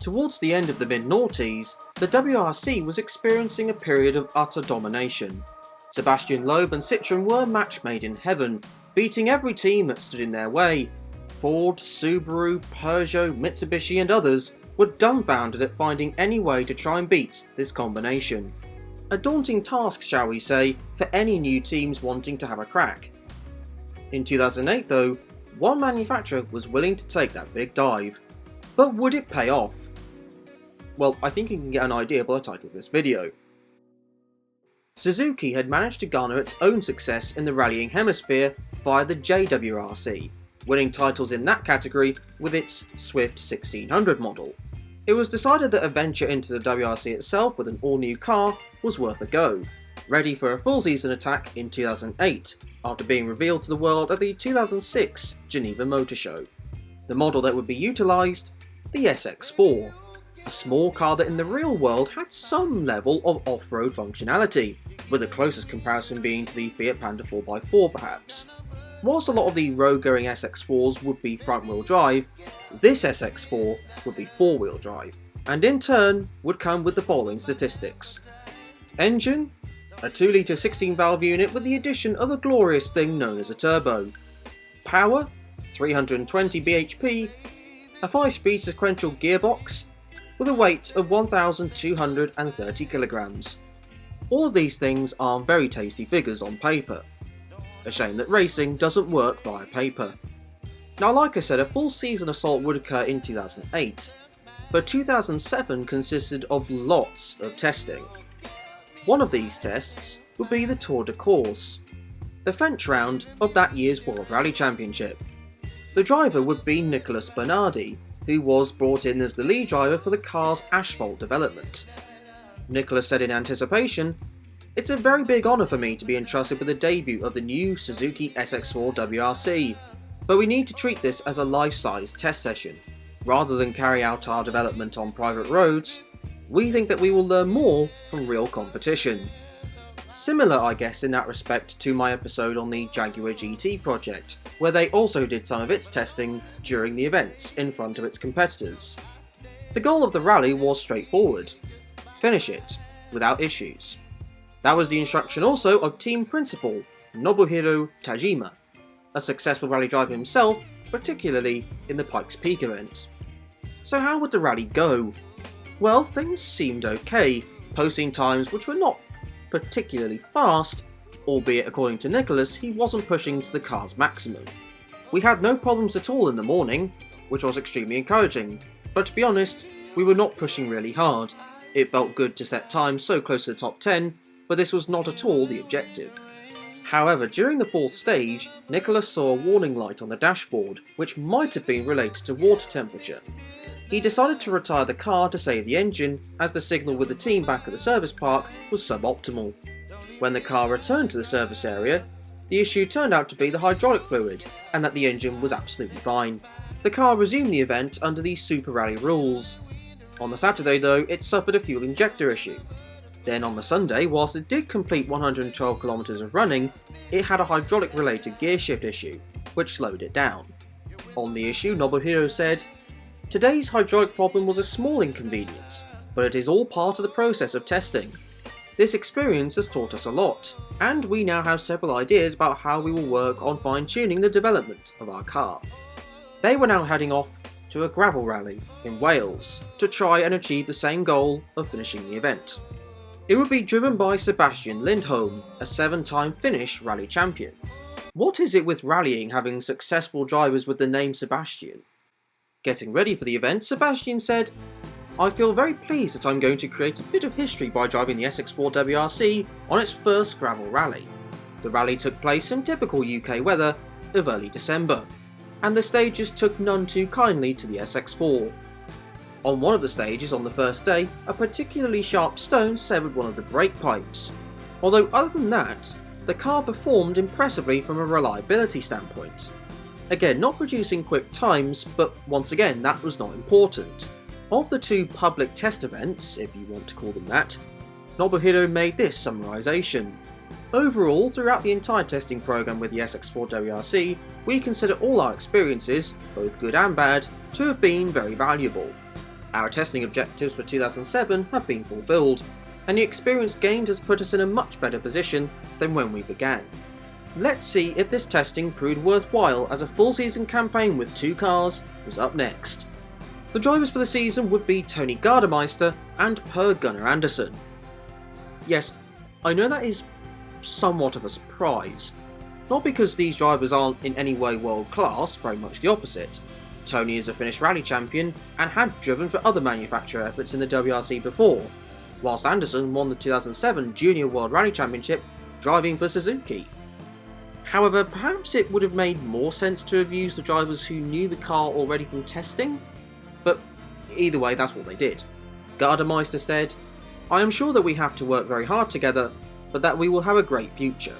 Towards the end of the mid-noughties, the WRC was experiencing a period of utter domination. Sebastian Loeb and Citroën were match made in heaven, beating every team that stood in their way. Ford, Subaru, Peugeot, Mitsubishi and others were dumbfounded at finding any way to try and beat this combination. A daunting task, shall we say, for any new teams wanting to have a crack. In 2008 though, one manufacturer was willing to take that big dive. But would it pay off? Well, I think you can get an idea by the title of this video. Suzuki had managed to garner its own success in the rallying hemisphere via the JWRC, winning titles in that category with its Swift 1600 model. It was decided that a venture into the WRC itself with an all-new car was worth a go, ready for a full season attack in 2008, after being revealed to the world at the 2006 Geneva Motor Show. The model that would be utilised? The SX4. A small car that in the real world had some level of off-road functionality, with the closest comparison being to the Fiat Panda 4x4 perhaps. Whilst a lot of the road-going SX4s would be front-wheel drive, this SX4 would be four-wheel drive, and in turn would come with the following statistics. Engine? A 2-litre 16-valve unit with the addition of a glorious thing known as a turbo. Power? 320 bhp, a 5-speed sequential gearbox, with a weight of 1,230 kilograms. All of these things are very tasty figures on paper. A shame that racing doesn't work via paper. Now, like I said, a full season assault would occur in 2008, but 2007 consisted of lots of testing. One of these tests would be the Tour de Course, the French round of that year's World Rally Championship. The driver would be Nicolas Bernardi, who was brought in as the lead driver for the car's asphalt development. Nicolas said in anticipation, "It's a very big honour for me to be entrusted with the debut of the new Suzuki SX4 WRC, but we need to treat this as a life-size test session. Rather than carry out our development on private roads, we think that we will learn more from real competition." Similar, I guess, in that respect to my episode on the Jaguar GT project, where they also did some of its testing during the events in front of its competitors. The goal of the rally was straightforward: finish it without issues. That was the instruction also of team principal Nobuhiro Tajima, a successful rally driver himself, particularly in the Pikes Peak event. So how would the rally go? Well, things seemed okay, posting times which were not particularly fast, albeit according to Nicholas he wasn't pushing to the car's maximum. We had no problems at all in the morning, which was extremely encouraging, but to be honest, we were not pushing really hard. It felt good to set times so close to the top 10, but this was not at all the objective. However, during the fourth stage, Nicholas saw a warning light on the dashboard, which might have been related to water temperature. He decided to retire the car to save the engine, as the signal with the team back at the service park was suboptimal. When the car returned to the service area, the issue turned out to be the hydraulic fluid, and that the engine was absolutely fine. The car resumed the event under the Super Rally rules. On the Saturday though, it suffered a fuel injector issue. Then on the Sunday, whilst it did complete 112 km of running, it had a hydraulic related gear shift issue, which slowed it down. On the issue, Nobuhiro said, "Today's hydraulic problem was a small inconvenience, but it is all part of the process of testing. This experience has taught us a lot, and we now have several ideas about how we will work on fine-tuning the development of our car." They were now heading off to a gravel rally in Wales to try and achieve the same goal of finishing the event. It would be driven by Sebastian Lindholm, a 7-time Finnish rally champion. What is it with rallying having successful drivers with the name Sebastian? Getting ready for the event, Sebastian said, "I feel very pleased that I'm going to create a bit of history by driving the SX4 WRC on its first gravel rally." The rally took place in typical UK weather of early December, and the stages took none too kindly to the SX4. On one of the stages on the first day, a particularly sharp stone severed one of the brake pipes. Although other than that, the car performed impressively from a reliability standpoint. Again, not producing quick times, but once again that was not important. Of the two public test events, if you want to call them that, Nobuhiro made this summarisation. "Overall, throughout the entire testing program with the SX4 WRC, we consider all our experiences, both good and bad, to have been very valuable. Our testing objectives for 2007 have been fulfilled, and the experience gained has put us in a much better position than when we began. Let's see if this testing proved worthwhile, as a full season campaign with 2 cars was up next. The drivers for the season would be Tony Gardemeister and Per Gunnar Andersson. Yes, I know that is somewhat of a surprise. Not because these drivers aren't in any way world class, very much the opposite. Tony is a Finnish rally champion and had driven for other manufacturer efforts in the WRC before, whilst Andersson won the 2007 Junior World Rally Championship driving for Suzuki. However, perhaps it would have made more sense to have used the drivers who knew the car already from testing, but either way, that's what they did. Gardemeister said, "I am sure that we have to work very hard together, but that we will have a great future."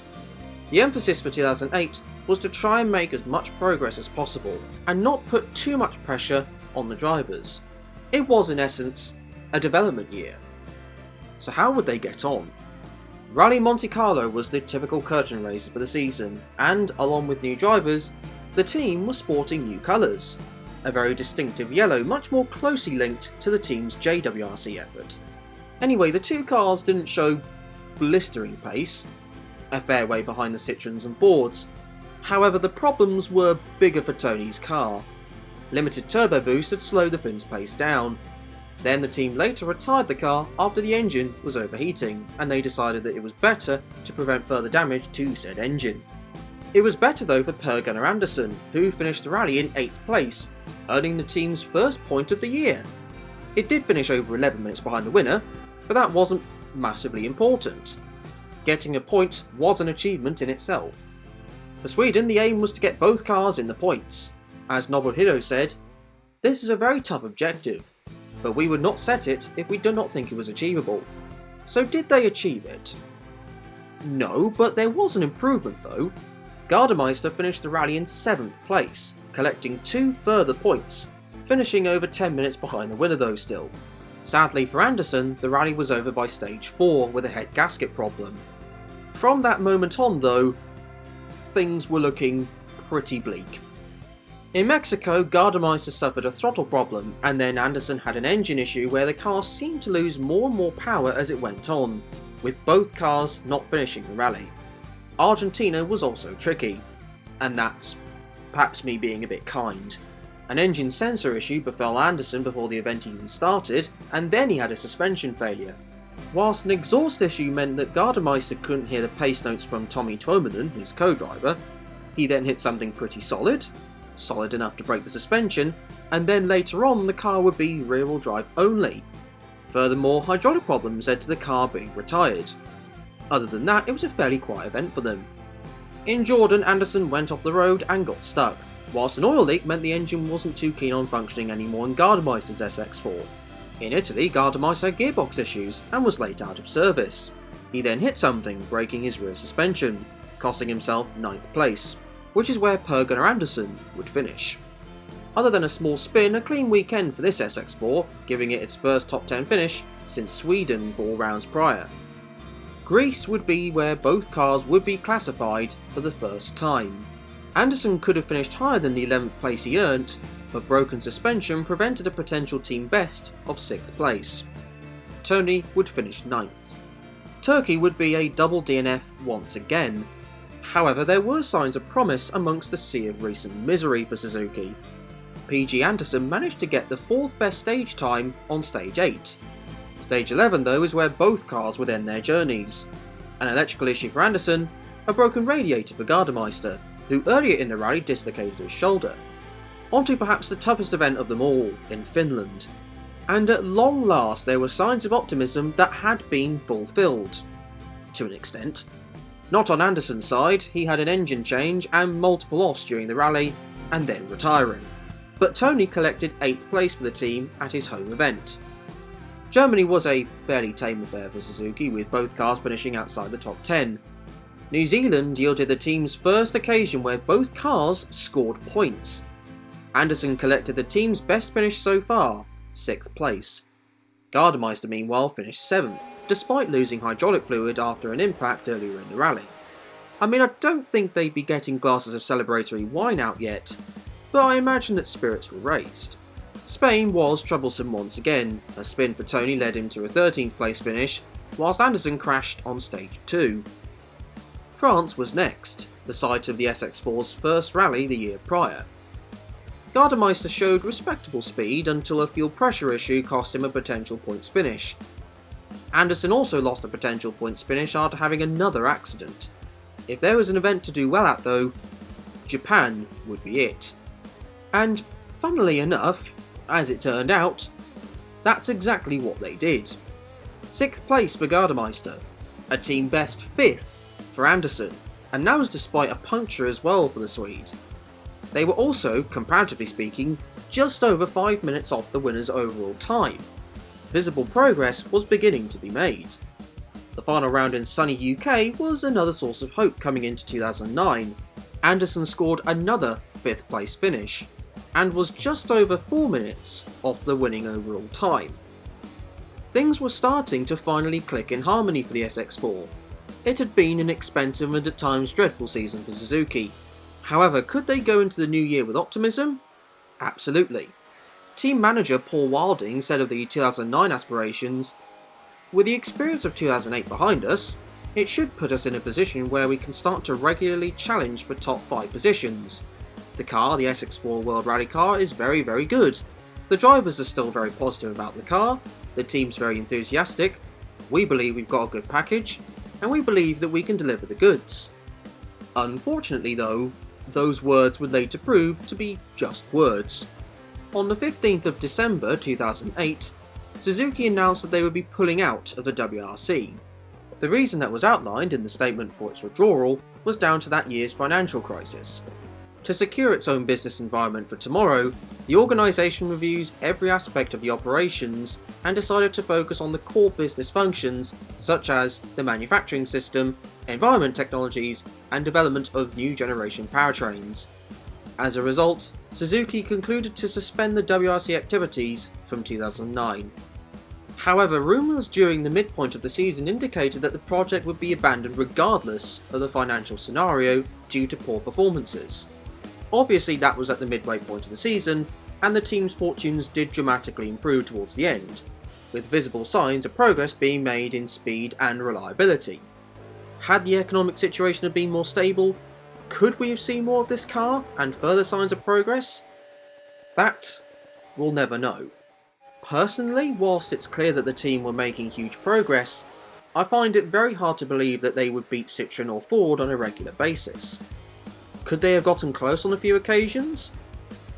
The emphasis for 2008 was to try and make as much progress as possible, and not put too much pressure on the drivers. It was, in essence, a development year. So how would they get on? Rally Monte Carlo was the typical curtain raiser for the season, and along with new drivers, the team was sporting new colours. A very distinctive yellow, much more closely linked to the team's JWRC effort. Anyway, the 2 cars didn't show blistering pace, a fair way behind the Citroens and Fords. However, the problems were bigger for Tony's car. Limited turbo boost had slowed the Finns' pace down. Then the team later retired the car after the engine was overheating, and they decided that it was better to prevent further damage to said engine. It was better though for Per Gunnar Andersson, who finished the rally in 8th place, earning the team's first point of the year. It did finish over 11 minutes behind the winner, but that wasn't massively important. Getting a point was an achievement in itself. For Sweden, the aim was to get both cars in the points. As Nobuhiro said, "This is a very tough objective, but we would not set it if we did not think it was achievable." So did they achieve it? No, but there was an improvement though. Gardemeister finished the rally in 7th place, collecting 2 further points, finishing over 10 minutes behind the winner though still. Sadly for Andersson, the rally was over by stage 4 with a head gasket problem. From that moment on though, things were looking pretty bleak. In Mexico, Gardemeister suffered a throttle problem, and then Andersson had an engine issue where the car seemed to lose more and more power as it went on, with both cars not finishing the rally. Argentina was also tricky, and that's perhaps me being a bit kind. An engine sensor issue befell Andersson before the event even started, and then he had a suspension failure. Whilst an exhaust issue meant that Gardemeister couldn't hear the pace notes from Tommy Tuominen, his co-driver, he then hit something pretty solid enough to break the suspension, and then later on the car would be rear-wheel drive only. Furthermore, hydraulic problems led to the car being retired. Other than that, it was a fairly quiet event for them. In Jordan, Andersson went off the road and got stuck, whilst an oil leak meant the engine wasn't too keen on functioning anymore in Gardemeister's SX4. In Italy, Gardemeister had gearbox issues and was late out of service. He then hit something, breaking his rear suspension, costing himself 9th place, which is where Per Gunnar Andersson would finish. Other than a small spin, a clean weekend for this SX4, giving it its first top 10 finish since Sweden 4 rounds prior. Greece would be where both cars would be classified for the first time. Andersson could have finished higher than the 11th place he earned, but broken suspension prevented a potential team best of 6th place. Tony would finish 9th. Turkey would be a double DNF once again. However, there were signs of promise amongst the sea of recent misery for Suzuki. PG Andersson managed to get the 4th best stage time on stage 8. Stage 11 though is where both cars would end their journeys. An electrical issue for Andersson, a broken radiator for Gardemeister, who earlier in the rally dislocated his shoulder. Onto perhaps the toughest event of them all, in Finland. And at long last there were signs of optimism that had been fulfilled. To an extent. Not on Andersson's side, he had an engine change and multiple offs during the rally, and then retiring. But Tony collected 8th place for the team at his home event. Germany was a fairly tame affair for Suzuki, with both cars finishing outside the top 10. New Zealand yielded the team's first occasion where both cars scored points. Andersson collected the team's best finish so far, 6th place. Gardemeister meanwhile finished 7th, despite losing hydraulic fluid after an impact earlier in the rally. I mean, I don't think they'd be getting glasses of celebratory wine out yet, but I imagine that spirits were raised. Spain was troublesome once again. A spin for Tony led him to a 13th place finish, whilst Anderson crashed on stage 2. France was next, the site of the SX4's first rally the year prior. Gardemeister showed respectable speed until a fuel pressure issue cost him a potential points finish. Anderson also lost a potential points finish after having another accident. If there was an event to do well at though, Japan would be it. And funnily enough, as it turned out, that's exactly what they did. 6th place for Gardemeister, a team best 5th for Anderson, and that was despite a puncture as well for the Swede. They were also, comparatively speaking, just over 5 minutes off the winner's overall time. Visible progress was beginning to be made. The final round in sunny UK was another source of hope coming into 2009. Anderson scored another 5th place finish, and was just over 4 minutes off the winning overall time. Things were starting to finally click in harmony for the SX4. It had been an expensive and at times dreadful season for Suzuki. However, could they go into the new year with optimism? Absolutely. Team manager Paul Wilding said of the 2009 aspirations, "With the experience of 2008 behind us, it should put us in a position where we can start to regularly challenge for top 5 positions. The car, the SX4 World Rally car, is very good. The drivers are still very positive about the car, the team's very enthusiastic, we believe we've got a good package, and we believe that we can deliver the goods." Unfortunately though, those words would later prove to be just words. On the 15th of December 2008, Suzuki announced that they would be pulling out of the WRC. The reason that was outlined in the statement for its withdrawal was down to that year's financial crisis. To secure its own business environment for tomorrow, the organisation reviews every aspect of the operations and decided to focus on the core business functions such as the manufacturing system, environment technologies, and development of new generation powertrains. As a result, Suzuki concluded to suspend the WRC activities from 2009. However, rumours during the midpoint of the season indicated that the project would be abandoned regardless of the financial scenario due to poor performances. Obviously that was at the midway point of the season, and the team's fortunes did dramatically improve towards the end, with visible signs of progress being made in speed and reliability. Had the economic situation have been more stable, could we have seen more of this car and further signs of progress? That we'll never know. Personally, whilst it's clear that the team were making huge progress, I find it very hard to believe that they would beat Citroën or Ford on a regular basis. Could they have gotten close on a few occasions?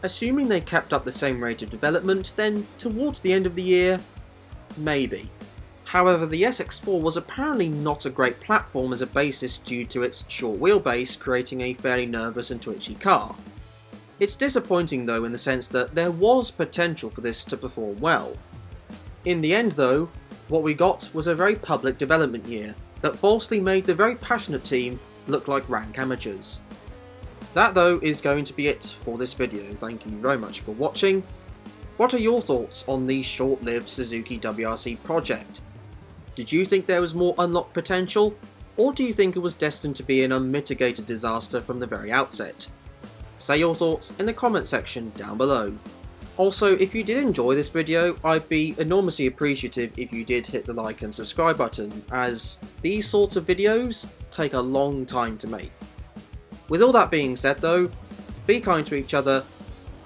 Assuming they kept up the same rate of development, then towards the end of the year, maybe. However, the SX4 was apparently not a great platform as a basis due to its short wheelbase creating a fairly nervous and twitchy car. It's disappointing though in the sense that there was potential for this to perform well. In the end though, what we got was a very public development year that falsely made the very passionate team look like rank amateurs. That though is going to be it for this video. Thank you very much for watching. What are your thoughts on the short-lived Suzuki WRC project? Did you think there was more unlocked potential, or do you think it was destined to be an unmitigated disaster from the very outset? Say your thoughts in the comment section down below. Also, if you did enjoy this video, I'd be enormously appreciative if you did hit the like and subscribe button, as these sorts of videos take a long time to make. With all that being said though, be kind to each other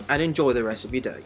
and enjoy the rest of your day.